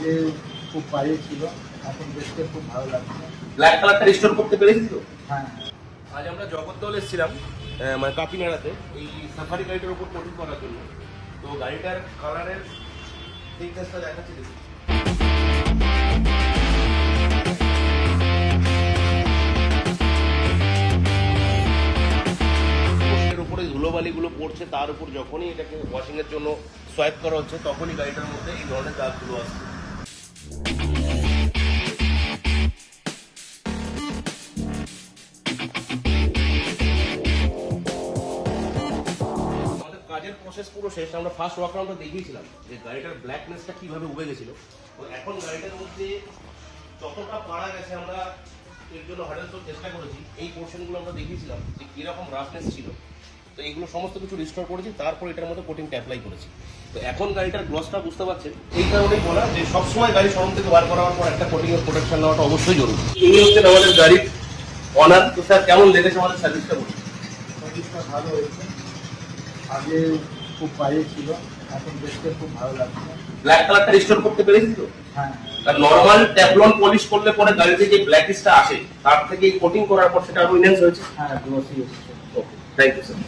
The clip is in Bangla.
আগে খুব বাজে ছিল, এখন দেখতে খুব ভালো লাগছে। ব্ল্যাক কালারটা রিস্টোর করতে পেরেছি তো? হ্যাঁ, আজ আমরা জগদ্দল এসেছিলাম মানে কাকিনাড়াতে এই সাফারি গাড়িটার উপর কোটিং করার জন্য। তো গাড়িটার কালারের থিকনেসটা দেখাচ্ছি দেখুন। পোস্টের উপরে ধুলোবালিগুলো পড়ছে, তার উপর যখনই এটাকে ওয়াশিংয়ের জন্য সোয়াইপ করা হচ্ছে তখনই গাড়িটার মধ্যে এই ধরনের দাগগুলো আসছে। কাজের প্রসেস পুরো শেষ। আমরা ফার্স্ট ওয়াক রাউন্ডটা দেখিয়েছিলাম যে গাড়িটার ব্ল্যাকনেসটা কিভাবে উবে গেছিল। তো এখন গাড়িটার মধ্যে যতটা পারা গেছে আমরা এর জন্য হার্ডেল তোর চেষ্টা করেছি। এই পোর্শনগুলো আমরা দেখিয়েছিলাম যে কীরকম রাফনেস ছিল, তো এগুলো সমস্ত কিছু রিস্টোর করেছি, তারপর এটার মধ্যে কোটিংটা অ্যাপ্লাই করেছি। তো এখন গাড়িটার গ্লসটা বুঝতে পারছেন, এই কারণেই বলা যে সবসময় গাড়ি শোরুম থেকে বার করার পর একটা কোটিংয়ের প্রোটেকশন নেওয়াটা অবশ্যই জরুরি। ইনি হচ্ছেন আমাদের গাড়ির অনার। তো স্যার কেমন লেগেছে আমাদের সার্ভিসটা বলুন? সার্ভিসটা ভালো হয়েছে। আগে খুব বাজে ছিল, এখন দেখতে খুব ভালো লাগছে। ব্ল্যাক কালারটা রিস্টোর করতে পেরেছি তো? হ্যাঁ, নরমাল ট্যাফলন পলিশ করলে পরে গাড়িতে যে ব্ল্যাকিশটা আসে তার থেকে কোটিং করার পর সেটা আরো ইনহ্যান্স হয়েছে। হ্যাঁ, গ্লসি এসছে। ওকে, থ্যাংক ইউ স্যার।